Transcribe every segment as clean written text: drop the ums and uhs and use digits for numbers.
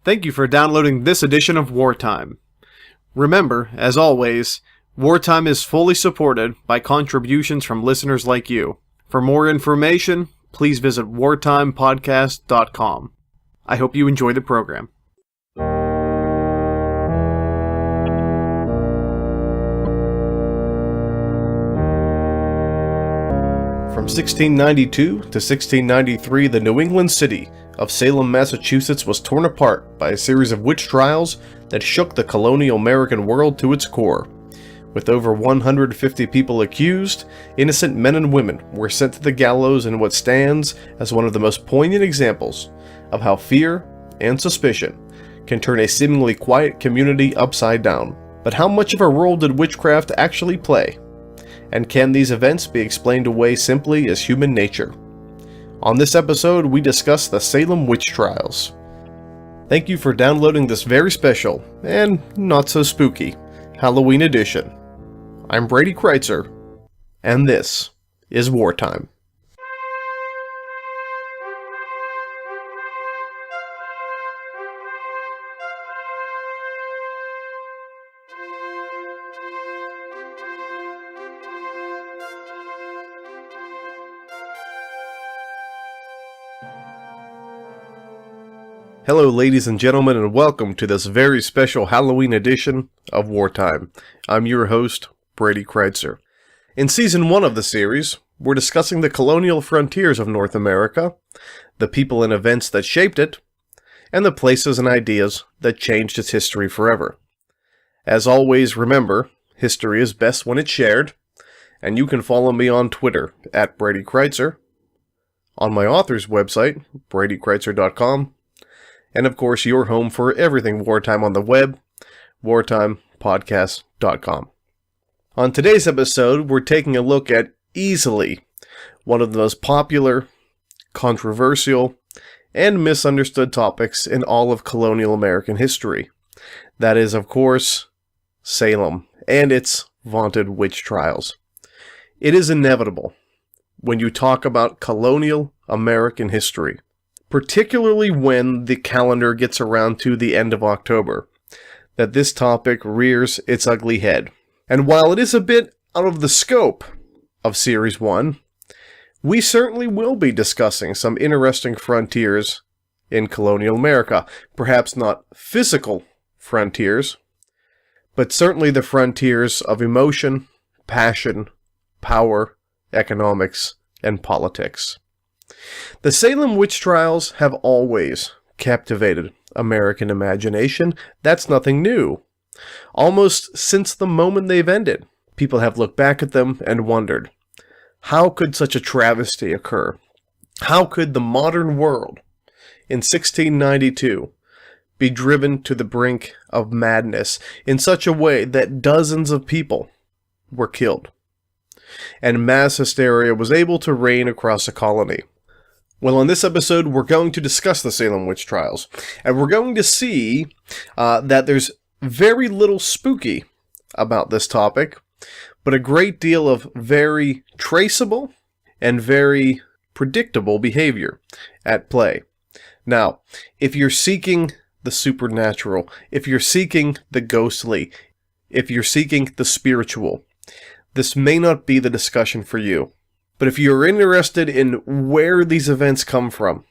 Thank you for downloading this edition of Wartime. Remember, as always, Wartime is fully supported by contributions from listeners like you. For more information, please visit wartimepodcast.com. I hope you enjoy the program. From 1692 to 1693, the New England city of Salem, Massachusetts was torn apart by a series of witch trials that shook the colonial American world to its core. With over 150 people accused, innocent men and women were sent to the gallows in what stands as one of the most poignant examples of how fear and suspicion can turn a seemingly quiet community upside down. But how much of a role did witchcraft actually play? And can these events be explained away simply as human nature? On this episode, we discuss the Salem Witch Trials. Thank you for downloading this very special, and not so spooky, Halloween edition. I'm Brady Kreitzer, and this is Wartime. Hello ladies and gentlemen, and welcome to this very special Halloween edition of Wartime. I'm your host, Brady Kreitzer. In Season 1 of the series, we're discussing the colonial frontiers of North America, the people and events that shaped it, and the places and ideas that changed its history forever. As always, remember, history is best when it's shared, and you can follow me on Twitter at Brady Kreitzer, on my author's website, bradykreitzer.com, and of course, your home for everything Wartime on the web, wartimepodcast.com. On today's episode, we're taking a look at easily one of the most popular, controversial, and misunderstood topics in all of colonial American history. That is, of course, Salem and its vaunted witch trials. It is inevitable when you talk about colonial American history, particularly when the calendar gets around to the end of October, that this topic rears its ugly head. And while it is a bit out of the scope of Series 1, we certainly will be discussing some interesting frontiers in colonial America. Perhaps not physical frontiers, but certainly the frontiers of emotion, passion, power, economics, and politics. The Salem Witch Trials have always captivated American imagination. That's nothing new. Almost since the moment they've ended, people have looked back at them and wondered, how could such a travesty occur? How could the modern world in 1692 be driven to the brink of madness in such a way that dozens of people were killed, and mass hysteria was able to reign across a colony? Well, on this episode, we're going to discuss the Salem Witch Trials, and we're going to see that there's very little spooky about this topic, but a great deal of very traceable and very predictable behavior at play. Now, if you're seeking the supernatural, if you're seeking the ghostly, if you're seeking the spiritual, this may not be the discussion for you. But if you're interested in where these events come from,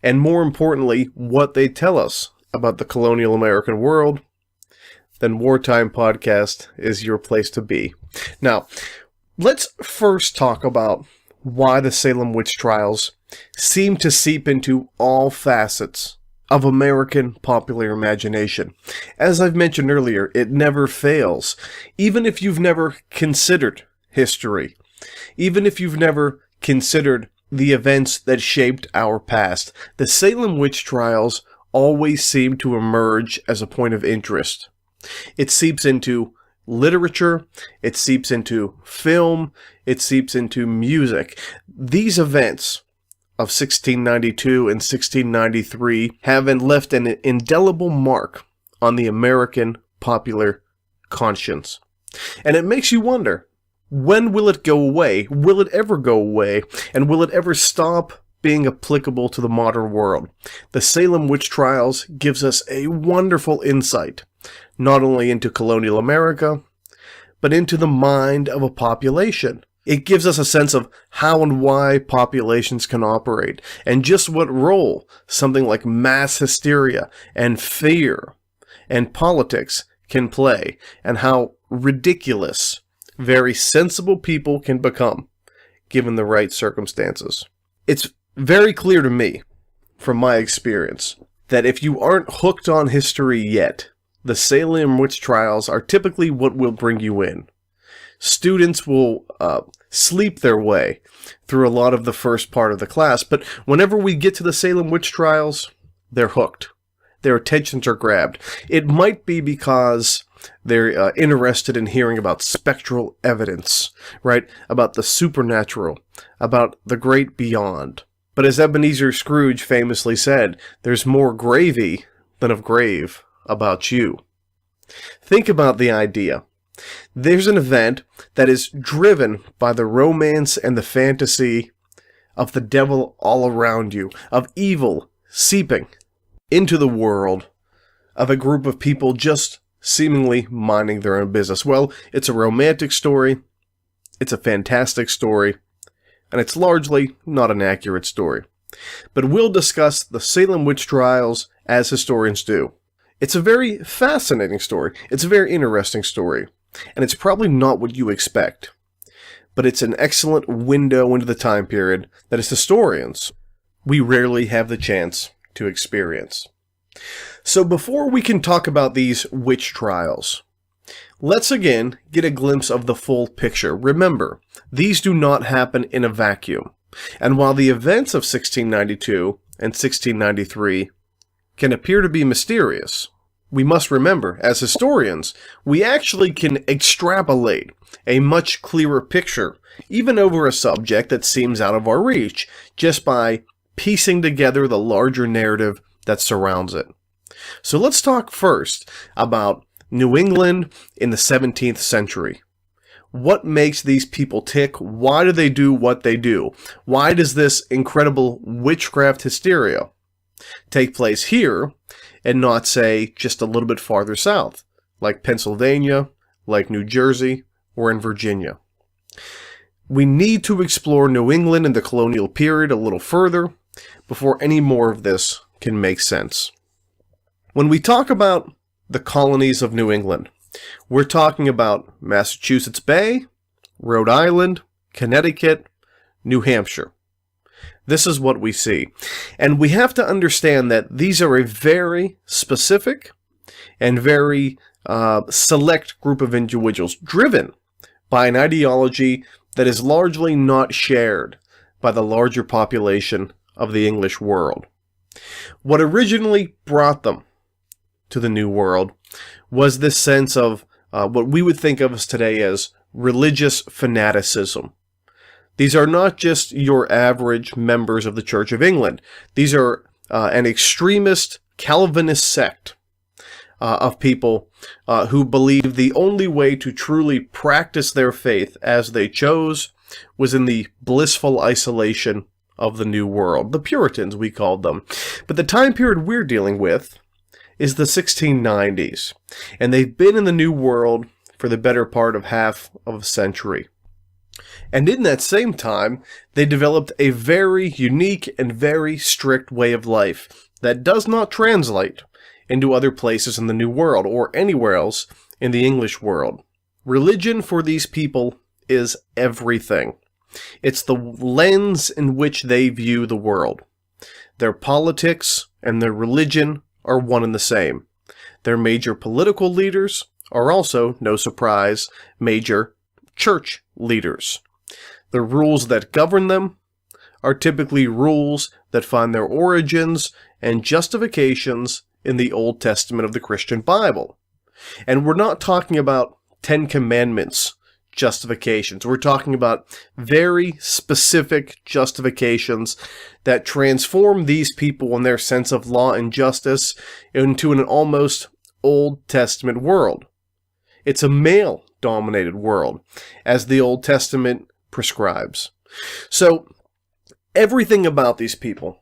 and more importantly, what they tell us about the colonial American world, then Wartime Podcast is your place to be. Now, let's first talk about why the Salem Witch Trials seem to seep into all facets of American popular imagination. As I've mentioned earlier, it never fails. Even if you've never considered history, even if you've never considered the events that shaped our past, the Salem Witch Trials always seem to emerge as a point of interest. It seeps into literature, it seeps into film, it seeps into music. These events of 1692 and 1693 have left an indelible mark on the American popular conscience. And it makes you wonder, when will it go away? Will it ever go away? And will it ever stop being applicable to the modern world. The Salem Witch Trials gives us a wonderful insight, not only into colonial America, but into the mind of a population. It gives us a sense of how and why populations can operate, and just what role something like mass hysteria and fear and politics can play, and how ridiculous very sensible people can become, given the right circumstances. It's very clear to me, from my experience, that if you aren't hooked on history yet, the Salem Witch Trials are typically what will bring you in. Students will sleep their way through a lot of the first part of the class, but whenever we get to the Salem Witch Trials, they're hooked. Their attentions are grabbed. It might be because they're interested in hearing about spectral evidence, right? About the supernatural, about the great beyond. But as Ebenezer Scrooge famously said, there's more gravy than of grave about you. Think about the idea. There's an event that is driven by the romance and the fantasy of the devil all around you, of evil seeping into the world, of a group of people just seemingly minding their own business. Well, it's a romantic story, it's a fantastic story, and it's largely not an accurate story. But we'll discuss the Salem Witch Trials as historians do. It's a very fascinating story, it's a very interesting story, and it's probably not what you expect. But it's an excellent window into the time period that as historians, we rarely have the chance to experience. So before we can talk about these witch trials, let's again get a glimpse of the full picture. Remember, these do not happen in a vacuum. And while the events of 1692 and 1693 can appear to be mysterious, we must remember, as historians, we actually can extrapolate a much clearer picture, even over a subject that seems out of our reach, just by piecing together the larger narrative that surrounds it. So let's talk first about New England in the 17th century. What makes these people tick? Why do they do what they do? Why does this incredible witchcraft hysteria take place here and not, say, just a little bit farther south, like Pennsylvania, like New Jersey, or in Virginia? We need to explore New England in the colonial period a little further before any more of this can make sense. When we talk about the colonies of New England, we're talking about Massachusetts Bay, Rhode Island, Connecticut, New Hampshire. This is what we see. And we have to understand that these are a very specific and very select group of individuals driven by an ideology that is largely not shared by the larger population of the English world. What originally brought them to the New World was this sense of what we would think of as today as religious fanaticism. These are not just your average members of the Church of England. These are an extremist Calvinist sect of people who believed the only way to truly practice their faith as they chose was in the blissful isolation of the New World. The Puritans, we called them. But the time period we're dealing with is the 1690s, and they've been in the New World for the better part of half of a century. And in that same time, they developed a very unique and very strict way of life that does not translate into other places in the New World or anywhere else in the English world. Religion for these people is everything. It's the lens in which they view the world. Their politics and their religion are one and the same. Their major political leaders are also, no surprise, major church leaders. The rules that govern them are typically rules that find their origins and justifications in the Old Testament of the Christian Bible. And we're not talking about Ten Commandments justifications. We're talking about very specific justifications that transform these people and their sense of law and justice into an almost Old Testament world. It's a male-dominated world, as the Old Testament prescribes. So, Everything about these people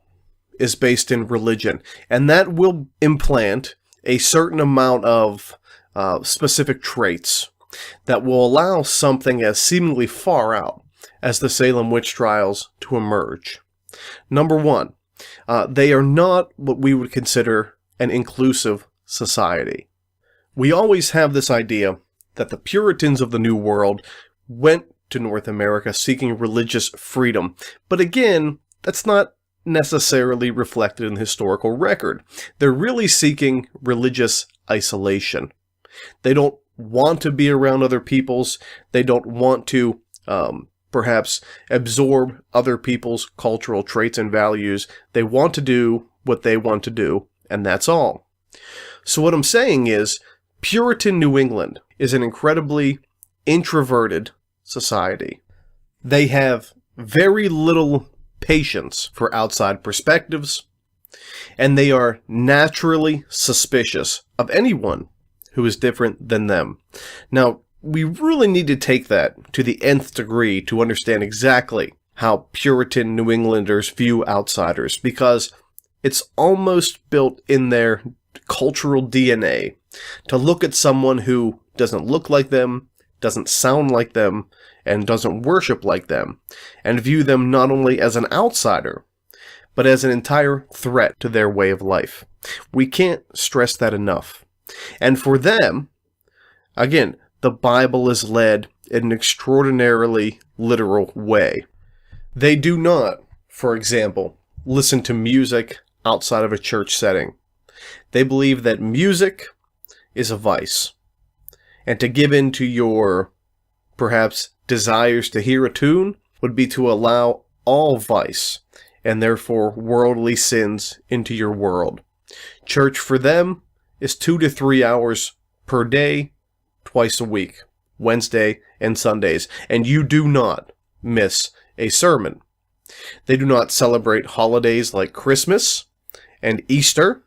is based in religion, and that will implant a certain amount of specific traits that will allow something as seemingly far out as the Salem Witch Trials to emerge. Number one, they are not what we would consider an inclusive society. We always have this idea that the Puritans of the New World went to North America seeking religious freedom, but again, that's not necessarily reflected in the historical record. They're really seeking religious isolation. They don't want to be around other peoples. They don't want to perhaps absorb other people's cultural traits and values. They want to do what they want to do, and that's all. So what I'm saying is, Puritan New England is an incredibly introverted society. They have very little patience for outside perspectives, and they are naturally suspicious of anyone who is different than them. Now, we really need to take that to the nth degree to understand exactly how Puritan New Englanders view outsiders, because it's almost built in their cultural DNA to look at someone who doesn't look like them, doesn't sound like them, and doesn't worship like them, and view them not only as an outsider, but as an entire threat to their way of life. We can't stress that enough. And for them, again, the Bible is led in an extraordinarily literal way. They do not, for example, listen to music outside of a church setting. They believe that music is a vice, and to give in to your, perhaps, desires to hear a tune would be to allow all vice, and therefore worldly sins, into your world. Church for them is 2 to 3 hours per day, twice a week, Wednesday and Sundays, and you do not miss a sermon. They do not celebrate holidays like Christmas and Easter,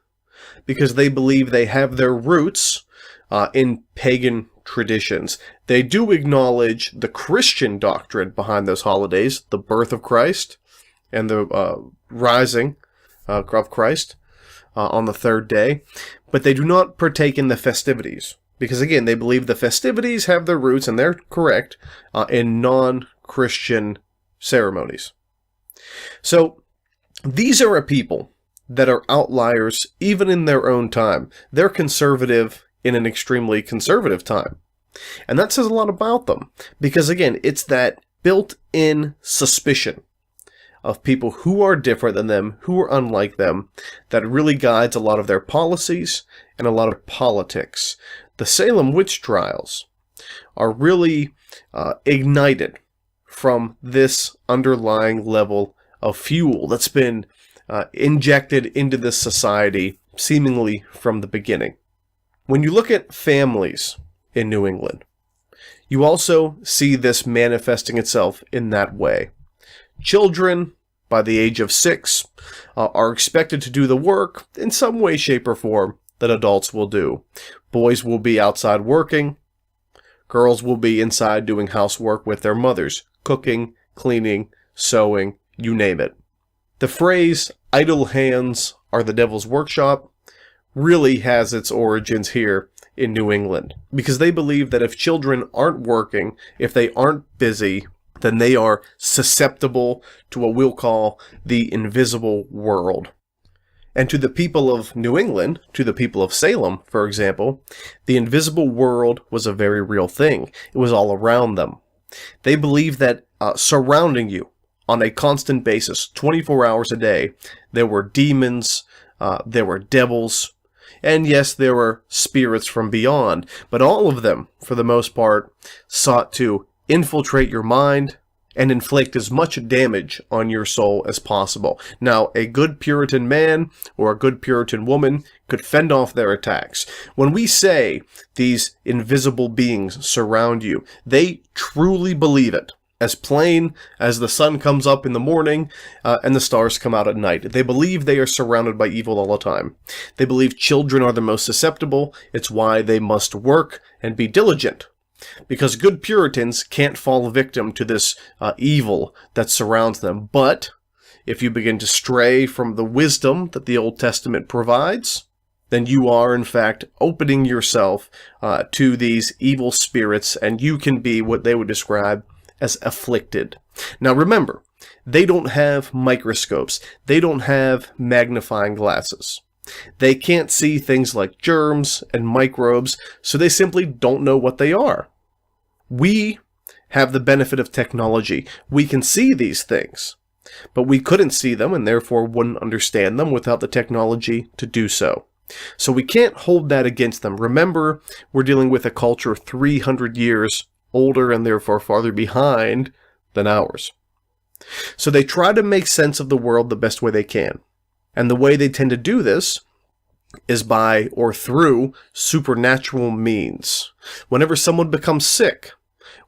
because they believe they have their roots in pagan traditions. They do acknowledge the Christian doctrine behind those holidays, the birth of Christ and the rising of Christ on the third day, but they do not partake in the festivities, because again, they believe the festivities have their roots, and they're correct, in non-Christian ceremonies. So these are a people that are outliers even in their own time. They're conservative in an extremely conservative time. And that says a lot about them, because again, it's that built-in suspicion of people who are different than them, who are unlike them, that really guides a lot of their policies and a lot of politics. The Salem Witch Trials are really ignited from this underlying level of fuel that's been injected into this society seemingly from the beginning. When you look at families in New England, you also see this manifesting itself in that way. Children, by the age of 6, are expected to do the work in some way, shape, or form that adults will do. Boys will be outside working. Girls will be inside doing housework with their mothers, cooking, cleaning, sewing, you name it. The phrase, idle hands are the devil's workshop, really has its origins here in New England, because they believe that if children aren't working, if they aren't busy, then they are susceptible to what we'll call the invisible world. And to the people of New England, to the people of Salem, for example, the invisible world was a very real thing. It was all around them. They believed that surrounding you on a constant basis, 24 hours a day, there were demons, there were devils, and yes, there were spirits from beyond, but all of them, for the most part, sought to infiltrate your mind and inflict as much damage on your soul as possible. Now, a good Puritan man or a good Puritan woman could fend off their attacks. When we say these invisible beings surround you, they truly believe it. As plain as the sun comes up in the morning and the stars come out at night. They believe they are surrounded by evil all the time. They believe children are the most susceptible. It's why they must work and be diligent. Because good Puritans can't fall victim to this evil that surrounds them. But If you begin to stray from the wisdom that the Old Testament provides, then you are, in fact, opening yourself to these evil spirits, and you can be what they would describe as afflicted. Now remember, they don't have microscopes. They don't have magnifying glasses. They can't see things like germs and microbes, so they simply don't know what they are. We have the benefit of technology. We can see these things, but we couldn't see them and therefore wouldn't understand them without the technology to do so. So we can't hold that against them. Remember, we're dealing with a culture 300 years older and therefore farther behind than ours. So they try to make sense of the world the best way they can. And the way they tend to do this is by or through supernatural means. Whenever someone becomes sick,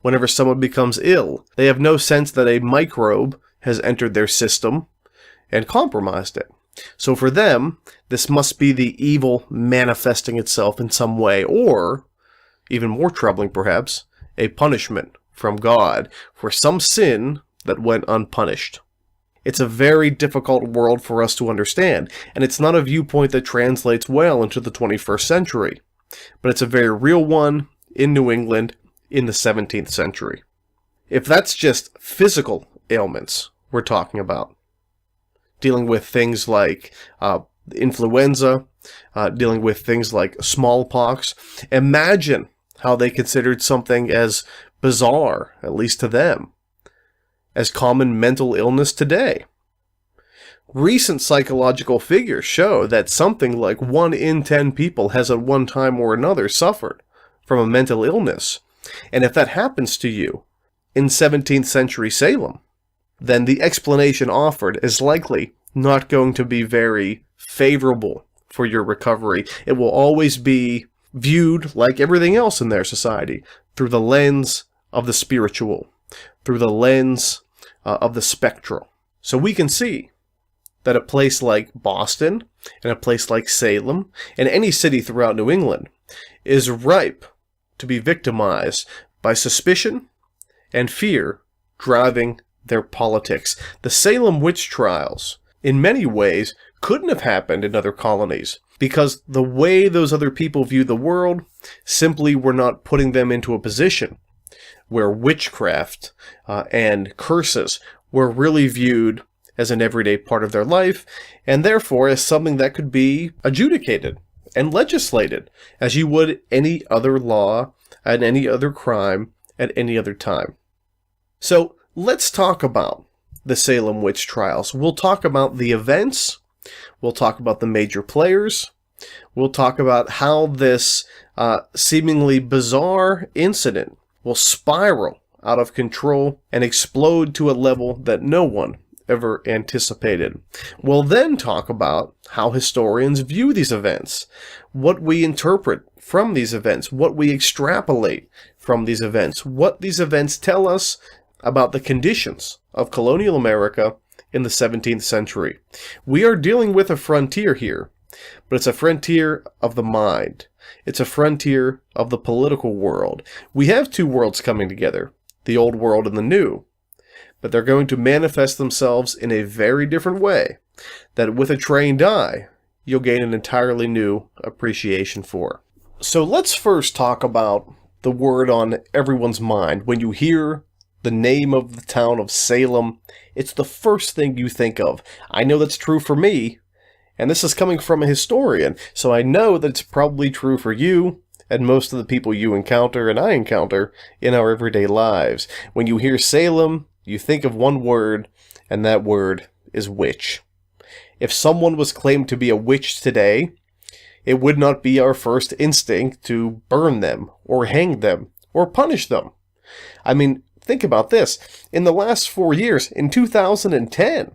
whenever someone becomes ill, they have no sense that a microbe has entered their system and compromised it. So for them, this must be the evil manifesting itself in some way, or, even more troubling perhaps, a punishment from God for some sin that went unpunished. It's a very difficult world for us to understand, and it's not a viewpoint that translates well into the 21st century, but it's a very real one in New England in the 17th century. If that's just physical ailments we're talking about, dealing with things like influenza, dealing with things like smallpox, imagine how they considered something as bizarre, at least to them, as common mental illness today. Recent psychological figures show that something like 1 in 10 people has at one time or another suffered from a mental illness. And if that happens to you in 17th century Salem, then the explanation offered is likely not going to be very favorable for your recovery. It will always be viewed, like everything else in their society, through the lens of the spiritual, through the lens of the spectral. So we can see that a place like Boston and a place like Salem and any city throughout New England is ripe to be victimized by suspicion and fear driving their politics. The Salem Witch Trials, in many ways, couldn't have happened in other colonies because the way those other people view the world simply were not putting them into a position where witchcraft and curses were really viewed as an everyday part of their life, and therefore as something that could be adjudicated and legislated as you would any other law and any other crime at any other time. So let's talk about the Salem Witch Trials. We'll talk about the events, we'll talk about the major players, we'll talk about how this seemingly bizarre incident will spiral out of control and explode to a level that no one ever anticipated. We'll then talk about how historians view these events, what we interpret from these events, what we extrapolate from these events, what these events tell us about the conditions of colonial America in the 17th century. We are dealing with a frontier here, but it's a frontier of the mind. It's a frontier of the political world. We have two worlds coming together, the old world and the new, but they're going to manifest themselves in a very different way that with a trained eye, you'll gain an entirely new appreciation for. So let's first talk about the word on everyone's mind. When you hear the name of the town of Salem, it's the first thing you think of. I know that's true for me, and this is coming from a historian, so I know that it's probably true for you and most of the people you encounter and I encounter in our everyday lives. When you hear Salem, you think of one word, and that word is witch. If someone was claimed to be a witch today, it would not be our first instinct to burn them, or hang them, or punish them. I mean, think about this. In the last 4 years, in 2010,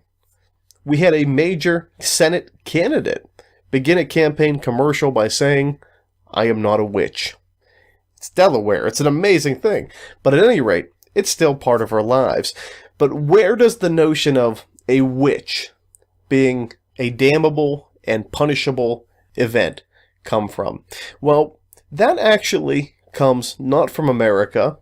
we had a major Senate candidate begin a campaign commercial by saying, "I am not a witch." It's Delaware. It's an amazing thing. But at any rate, it's still part of our lives. But where does the notion of a witch being a damnable and punishable event come from? Well, that actually comes not from America,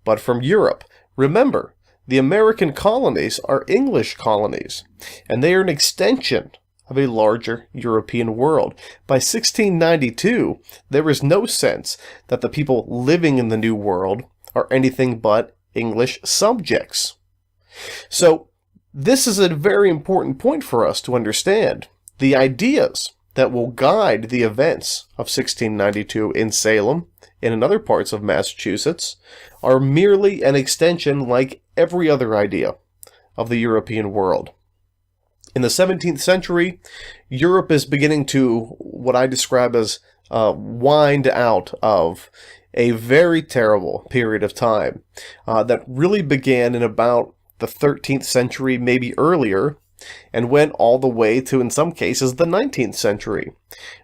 but from Europe. Remember The American colonies are English colonies, and they are an extension of a larger European world. By 1692, there is no sense that the people living in the New World are anything but English subjects. So, this is a very important point for us to understand. The ideas that will guide the events of 1692 in Salem and in other parts of Massachusetts are merely an extension, like every other idea, of the European world. In the 17th century, Europe is beginning to, what I describe as, wind out of a very terrible period of time that really began in about the 13th century, maybe earlier, and went all the way to, in some cases, the 19th century,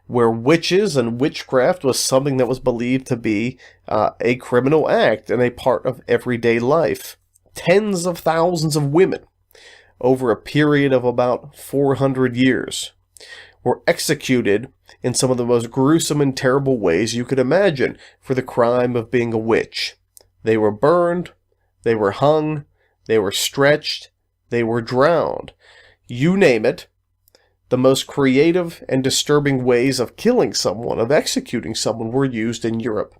where witches and witchcraft was something that was believed to be a criminal act and a part of everyday life. Tens of thousands of women, over a period of about 400 years, were executed in some of the most gruesome and terrible ways you could imagine for the crime of being a witch. They were burned, they were hung, they were stretched, they were drowned. You name it, the most creative and disturbing ways of killing someone, of executing someone, were used in Europe.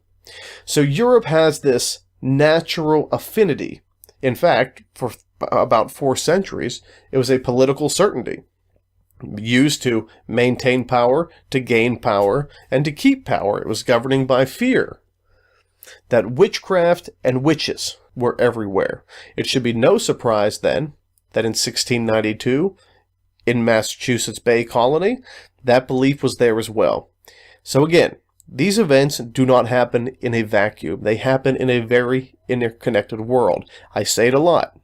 So Europe has this natural affinity. In fact, for about 4 centuries, it was a political certainty, used to maintain power, to gain power, and to keep power. It was governing by fear. That witchcraft and witches were everywhere. It should be no surprise, then, that in 1692, in Massachusetts Bay Colony, that belief was there as well. So again, these events do not happen in a vacuum. They happen in a very interconnected world. I say it a lot,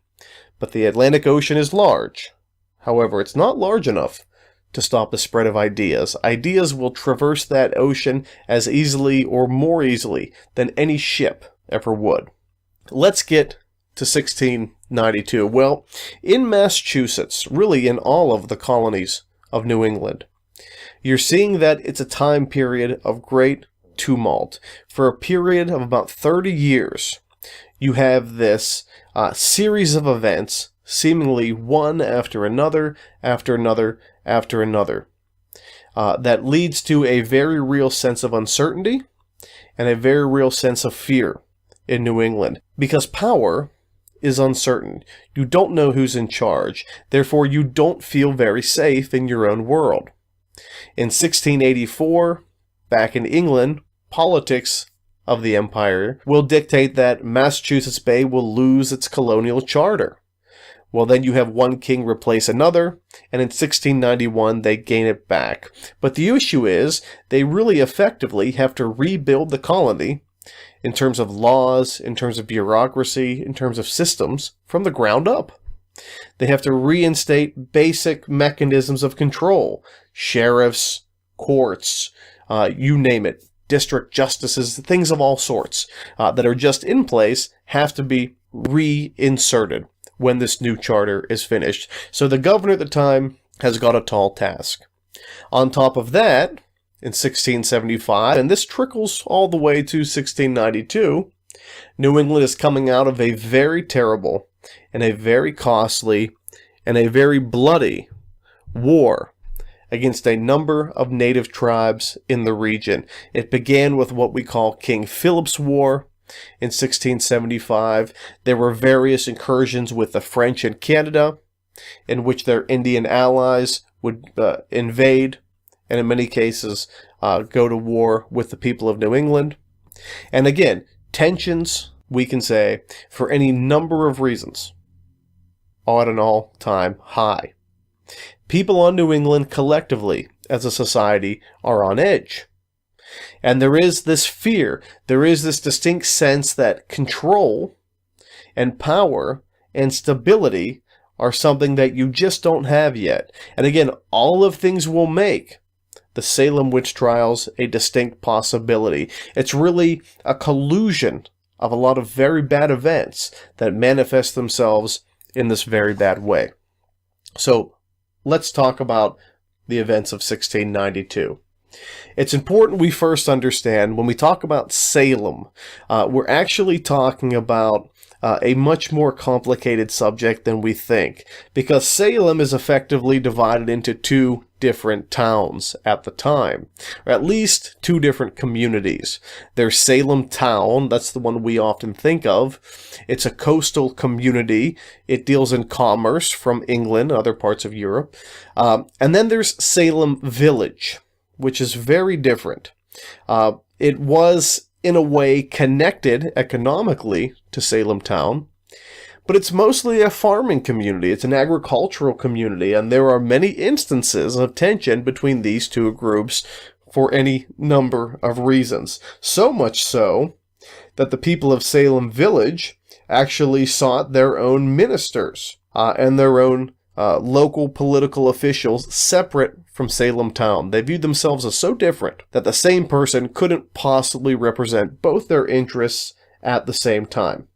but the Atlantic Ocean is large. However, it's not large enough to stop the spread of ideas. Ideas will traverse that ocean as easily or more easily than any ship ever would. Let's get to 1692. Well, in Massachusetts, really in all of the colonies of New England, you're seeing that it's a time period of great tumult. For a period of about 30 years, you have this series of events, seemingly one after another, after another, after another, that leads to a very real sense of uncertainty and a very real sense of fear in New England, because power is uncertain. You don't know who's in charge. Therefore, you don't feel very safe in your own world. In 1684, back in England, politics of the empire will dictate that Massachusetts Bay will lose its colonial charter. Well, then you have one king replace another, and in 1691 they gain it back. But the issue is, they really effectively have to rebuild the colony in terms of laws, in terms of bureaucracy, in terms of systems, from the ground up. They have to reinstate basic mechanisms of control. Sheriffs, courts, you name it, district justices, things of all sorts that are just in place have to be reinserted when this new charter is finished. So the governor at the time has got a tall task. On top of that, in 1675, and this trickles all the way to 1692, New England is coming out of a very terrible and a very costly and a very bloody war against a number of native tribes in the region. It began with what we call King Philip's War in 1675. There were various incursions with the French in Canada, in which their Indian allies would invade, and in many cases go to war with the people of New England. And again, tensions, we can say, for any number of reasons, are at an all-time high. People on New England collectively, as a society, are on edge. And there is this fear, there is this distinct sense that control and power and stability are something that you just don't have yet. And again, all of things will make the Salem Witch Trials a distinct possibility. It's really a collusion of a lot of very bad events that manifest themselves in this very bad way. So let's talk about the events of 1692. It's important we first understand, when we talk about Salem, we're actually talking about a much more complicated subject than we think, because Salem is effectively divided into two different towns at the time, or at least two different communities. There's Salem Town, that's the one we often think of. It's a coastal community. It deals in commerce from England and other parts of Europe. And then there's Salem Village, which is very different. It was, in a way, connected economically to Salem Town, but it's mostly a farming community. It's an agricultural community, and there are many instances of tension between these two groups for any number of reasons. So much so that the people of Salem Village actually sought their own ministers and their own local political officials separate from Salem Town. They viewed themselves as so different that the same person couldn't possibly represent both their interests at the same time.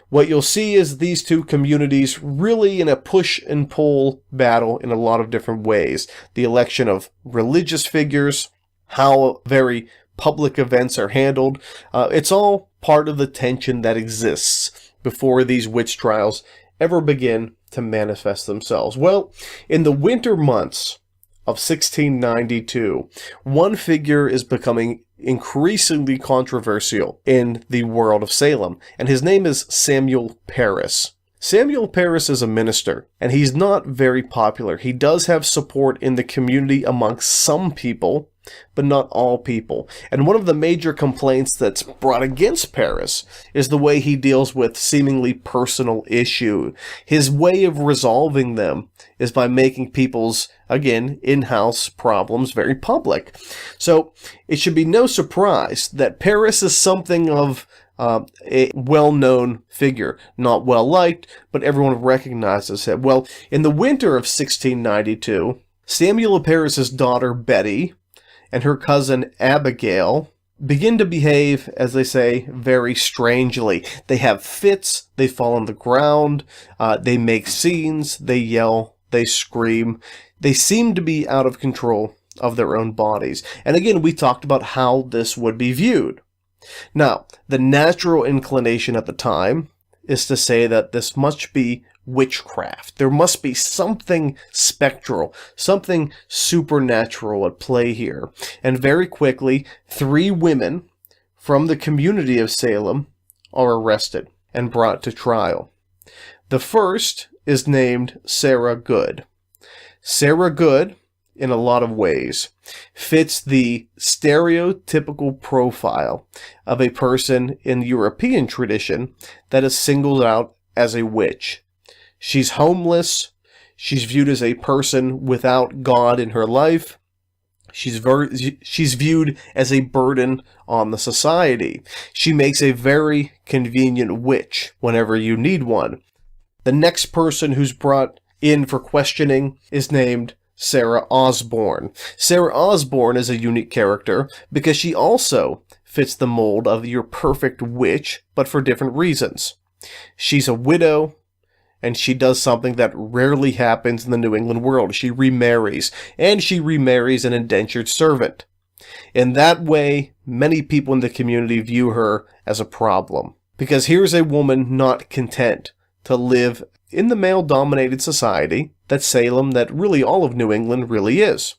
What you'll see is these two communities really in a push and pull battle in a lot of different ways. The election of religious figures, how very public events are handled, it's all part of the tension that exists before these witch trials ever begin to manifest themselves. Well, in the winter months of 1692, one figure is becoming increasingly controversial in the world of Salem, and his name is Samuel Parris. Samuel Parris is a minister, and he's not very popular. He does have support in the community amongst some people, but not all people. And one of the major complaints that's brought against Parris is the way he deals with seemingly personal issue. His way of resolving them is by making people's, again, in-house problems very public. So it should be no surprise that Parris is something of a well-known figure, not well-liked, but everyone recognizes him. Well, in the winter of 1692, Samuel Parris's daughter Betty and her cousin Abigail begin to behave, as they say, very strangely. They have fits, they fall on the ground, they make scenes, they yell, they scream. They seem to be out of control of their own bodies. And again, we talked about how this would be viewed. Now, the natural inclination at the time is to say that this must be witchcraft. There must be something spectral, something supernatural at play here. And very quickly, 3 women from the community of Salem are arrested and brought to trial. The first is named Sarah Good. Sarah Good, in a lot of ways, fits the stereotypical profile of a person in European tradition that is singled out as a witch. She's homeless. She's viewed as a person without God in her life. She's viewed as a burden on the society. She makes a very convenient witch whenever you need one. The next person who's brought in for questioning is named Sarah Osborne. Sarah Osborne is a unique character because she also fits the mold of your perfect witch, but for different reasons. She's a widow, and she does something that rarely happens in the New England world. She remarries, and she remarries an indentured servant. In that way, many people in the community view her as a problem, because here's a woman not content to live in the male-dominated society that Salem, that really all of New England really is.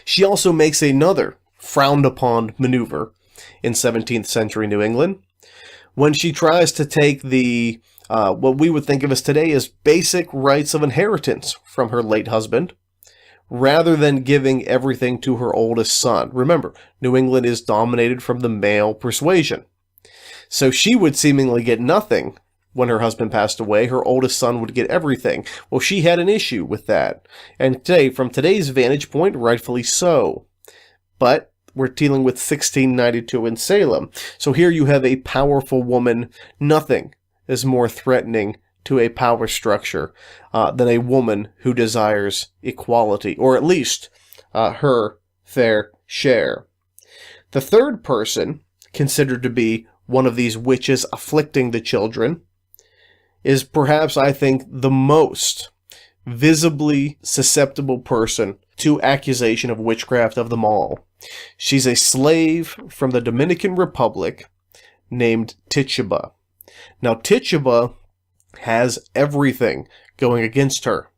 She also makes another frowned-upon maneuver in 17th century New England when she tries to take the what we would think of as today as basic rights of inheritance from her late husband, rather than giving everything to her oldest son. Remember, New England is dominated from the male persuasion. So she would seemingly get nothing when her husband passed away. Her oldest son would get everything. Well, she had an issue with that. And today, from today's vantage point, rightfully so. But we're dealing with 1692 in Salem. So here you have a powerful woman. Nothing is more threatening to a power structure than a woman who desires equality, or at least her fair share. The third person, considered to be one of these witches afflicting the children, is perhaps, I think, the most visibly susceptible person to accusation of witchcraft of them all. She's a slave from the Dominican Republic named Tituba. Now, Tituba has everything going against her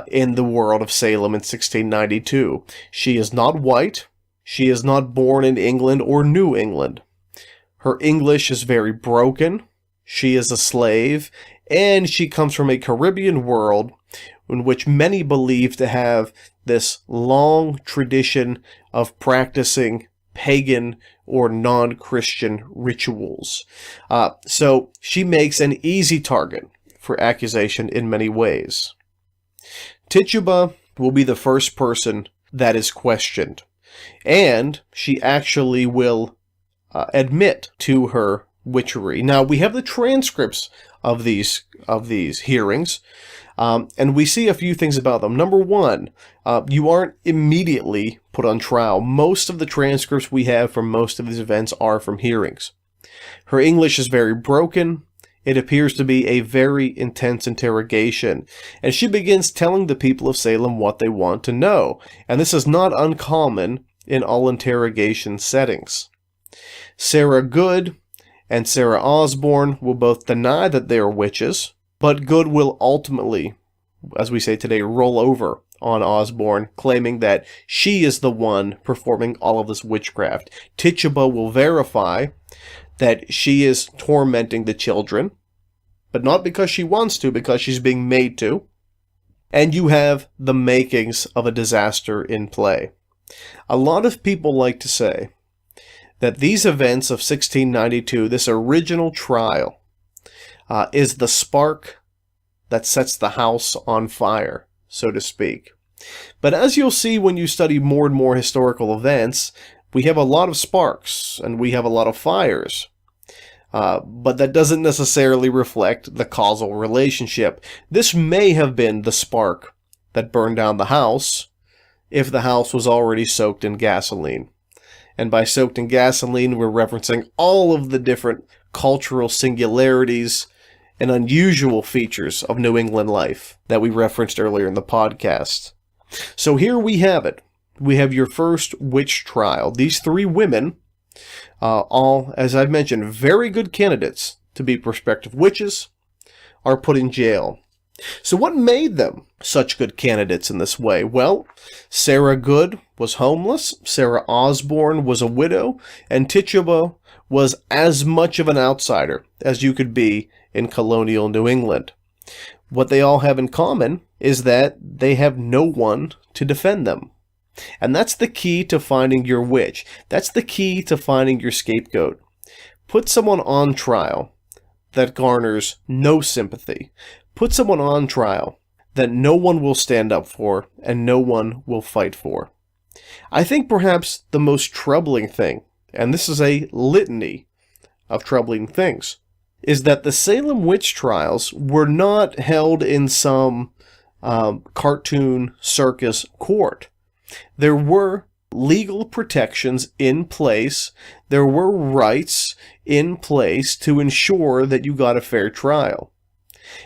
in the world of Salem in 1692. She is not white. She is not born in England or New England. Her English is very broken. She is a slave, and she comes from a Caribbean world in which many believe to have this long tradition of practicing pagan or non-Christian rituals. So she makes an easy target for accusation in many ways. Tituba will be the first person that is questioned, and she actually will admit to her witchery. Now, we have the transcripts of these hearings, and we see a few things about them. Number one, you aren't immediately put on trial. Most of the transcripts we have from most of these events are from hearings. Her English is very broken. It appears to be a very intense interrogation, and she begins telling the people of Salem what they want to know, and this is not uncommon in all interrogation settings. Sarah Good and Sarah Osborne will both deny that they are witches, but Good will ultimately, as we say today, roll over on Osborne, claiming that she is the one performing all of this witchcraft. Tituba will verify that she is tormenting the children, but not because she wants to, because she's being made to. And you have the makings of a disaster in play. A lot of people like to say that these events of 1692, this original trial, is the spark that sets the house on fire, so to speak. But as you'll see when you study more and more historical events, we have a lot of sparks and we have a lot of fires. But that doesn't necessarily reflect the causal relationship. This may have been the spark that burned down the house if the house was already soaked in gasoline. And by soaked in gasoline, we're referencing all of the different cultural singularities and unusual features of New England life that we referenced earlier in the podcast. So here we have it. We have your first witch trial. These three women, all, as I've mentioned, very good candidates to be prospective witches, are put in jail. So what made them such good candidates in this way? Well, Sarah Good was homeless, Sarah Osborne was a widow, and Tituba was as much of an outsider as you could be in colonial New England. What they all have in common is that they have no one to defend them. And that's the key to finding your witch. That's the key to finding your scapegoat. Put someone on trial that garners no sympathy. Put someone on trial that no one will stand up for and no one will fight for. I think perhaps the most troubling thing, and this is a litany of troubling things, is that the Salem Witch Trials were not held in some cartoon circus court. There were legal protections in place. There were rights in place to ensure that you got a fair trial.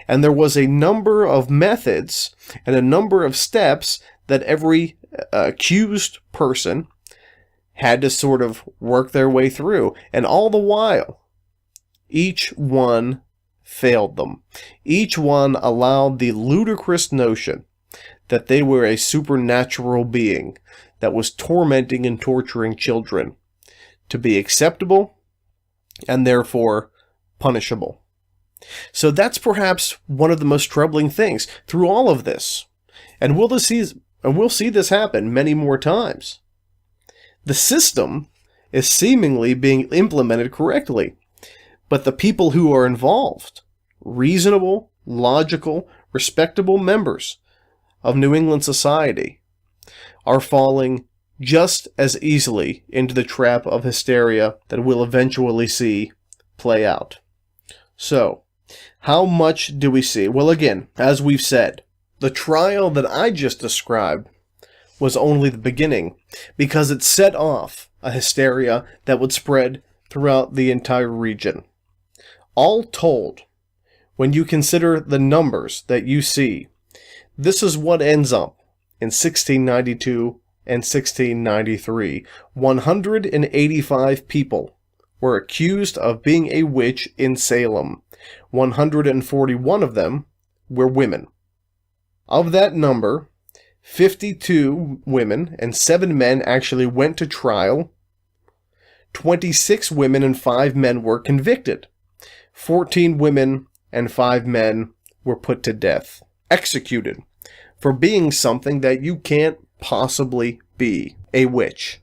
And there was a number of methods and a number of steps that every accused person had to sort of work their way through. And all the while, each one failed them. Each one allowed the ludicrous notion that they were a supernatural being that was tormenting and torturing children to be acceptable and therefore punishable. So that's perhaps one of the most troubling things through all of this. And we'll see this happen many more times. The system is seemingly being implemented correctly, but the people who are involved, reasonable, logical, respectable members of New England society, are falling just as easily into the trap of hysteria that we'll eventually see play out. So, how much do we see? Well, again, as we've said, the trial that I just described was only the beginning, because it set off a hysteria that would spread throughout the entire region. All told, when you consider the numbers that you see, this is what ends up in 1692 and 1693. 185 people were accused of being a witch in Salem. 141 of them were women. Of that number, 52 women and 7 men actually went to trial. 26 women and 5 men were convicted. 14 women and 5 men were put to death, executed, for being something that you can't possibly be, a witch.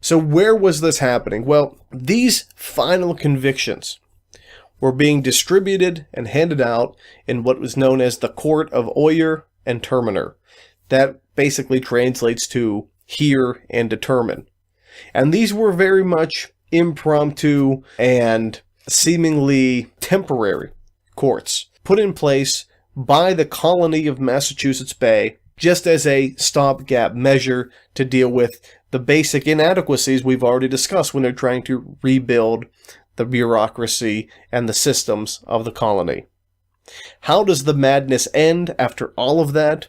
So where was this happening? Well, these final convictions were being distributed and handed out in what was known as the Court of Oyer and Terminer. That basically translates to hear and determine. And these were very much impromptu and seemingly temporary courts put in place by the colony of Massachusetts Bay just as a stopgap measure to deal with the basic inadequacies we've already discussed when they're trying to rebuild the bureaucracy and the systems of the colony. How does the madness end after all of that?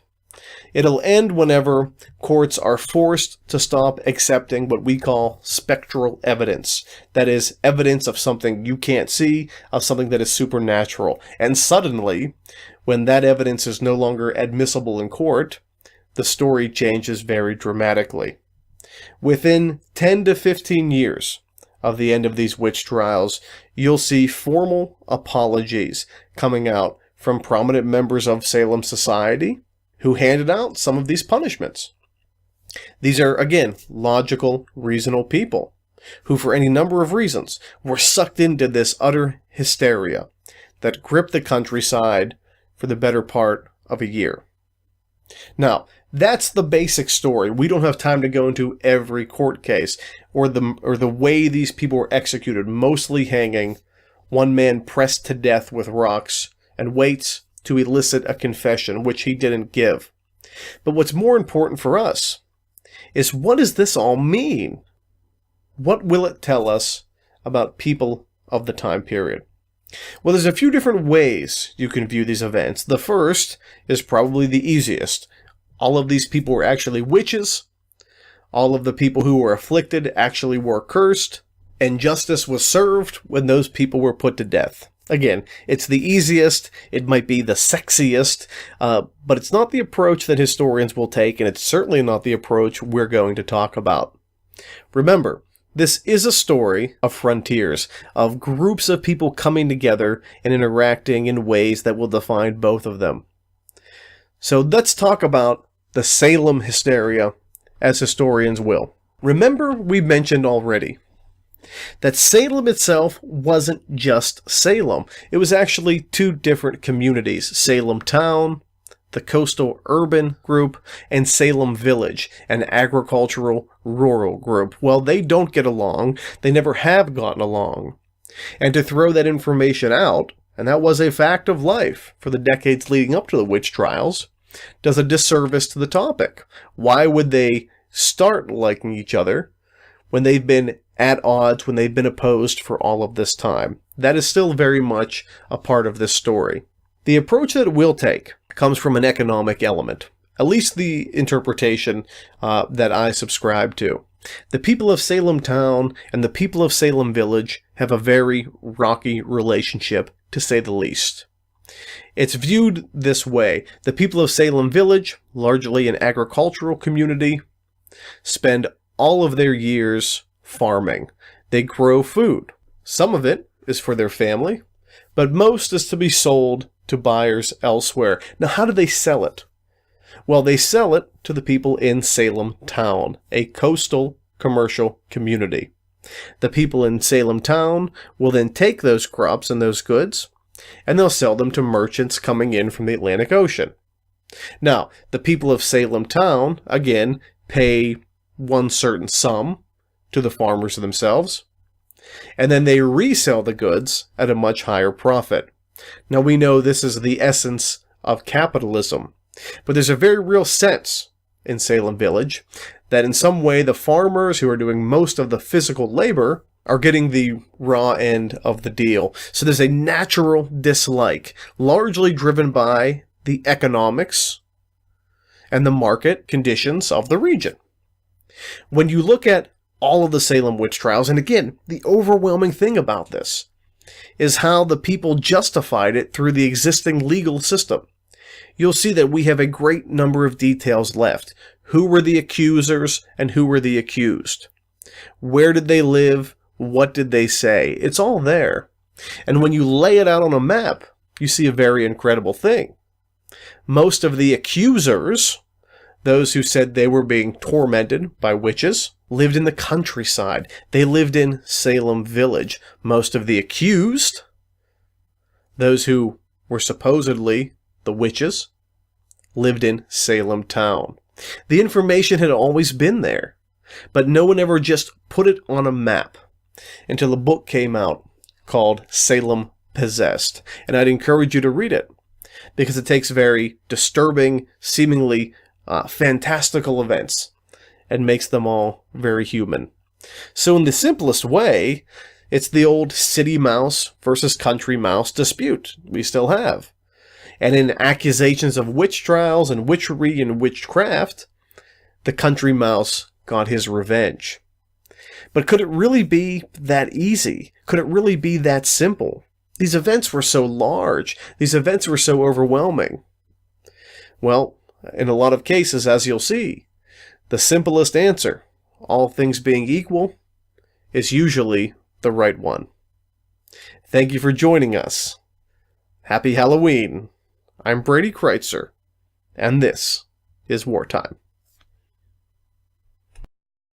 It'll end whenever courts are forced to stop accepting what we call spectral evidence. That is, evidence of something you can't see, of something that is supernatural. And suddenly, when that evidence is no longer admissible in court, the story changes very dramatically. Within 10 to 15 years of the end of these witch trials, you'll see formal apologies coming out from prominent members of Salem society who handed out some of these punishments. These are, again, logical, reasonable people who, for any number of reasons, were sucked into this utter hysteria that gripped the countryside for the better part of a year. Now, that's the basic story. We don't have time to go into every court case or the way these people were executed, mostly hanging, one man pressed to death with rocks and weights to elicit a confession, which he didn't give. But what's more important for us is, what does this all mean? What will it tell us about people of the time period? Well, there's a few different ways you can view these events. The first is probably the easiest. All of these people were actually witches. All of the people who were afflicted actually were cursed, and justice was served when those people were put to death. Again, it's the easiest, it might be the sexiest, but it's not the approach that historians will take, and it's certainly not the approach we're going to talk about. Remember, this is a story of frontiers, of groups of people coming together and interacting in ways that will define both of them. So let's talk about the Salem hysteria, as historians will. Remember, we mentioned already that Salem itself wasn't just Salem. It was actually 2 different communities: Salem Town, the coastal urban group, and Salem Village, an agricultural rural group. Well, they don't get along. They never have gotten along. And to throw that information out, and that was a fact of life for the decades leading up to the witch trials, does a disservice to the topic. Why would they start liking each other when they've been at odds, when they've been opposed for all of this time? That is still very much a part of this story. The approach that we'll take comes from an economic element, at least the interpretation that I subscribe to. The people of Salem Town and the people of Salem Village have a very rocky relationship, to say the least. It's viewed this way: the people of Salem Village, largely an agricultural community, spend all of their years farming. They grow food. Some of it is for their family, but most is to be sold to buyers elsewhere. Now, how do they sell it? Well, they sell it to the people in Salem Town, a coastal commercial community. The people in Salem Town will then take those crops and those goods, and they'll sell them to merchants coming in from the Atlantic Ocean. Now, the people of Salem Town, again, pay one certain sum to the farmers themselves, and then they resell the goods at a much higher profit. Now, we know this is the essence of capitalism, but there's a very real sense in Salem Village that in some way the farmers who are doing most of the physical labor are getting the raw end of the deal. So there's a natural dislike, largely driven by the economics and the market conditions of the region. When you look at all of the Salem Witch Trials. And again, the overwhelming thing about this is how the people justified it through the existing legal system. You'll see that we have a great number of details left. Who were the accusers and who were the accused? Where did they live? What did they say? It's all there. And when you lay it out on a map, you see a very incredible thing. Most of the accusers, those who said they were being tormented by witches, lived in the countryside. They lived in Salem Village. Most of the accused, those who were supposedly the witches, lived in Salem Town. The information had always been there, but no one ever just put it on a map until a book came out called Salem Possessed. And I'd encourage you to read it because it takes very disturbing, seemingly fantastical events and makes them all very human. So in the simplest way, it's the old city mouse versus country mouse dispute we still have. And in accusations of witch trials and witchery and witchcraft, the country mouse got his revenge. But could it really be that easy? Could it really be that simple? These events were so large. These events were so overwhelming. Well, in a lot of cases, as you'll see, the simplest answer, all things being equal, is usually the right one. Thank you for joining us. Happy Halloween. I'm Brady Kreitzer, and this is Wartime.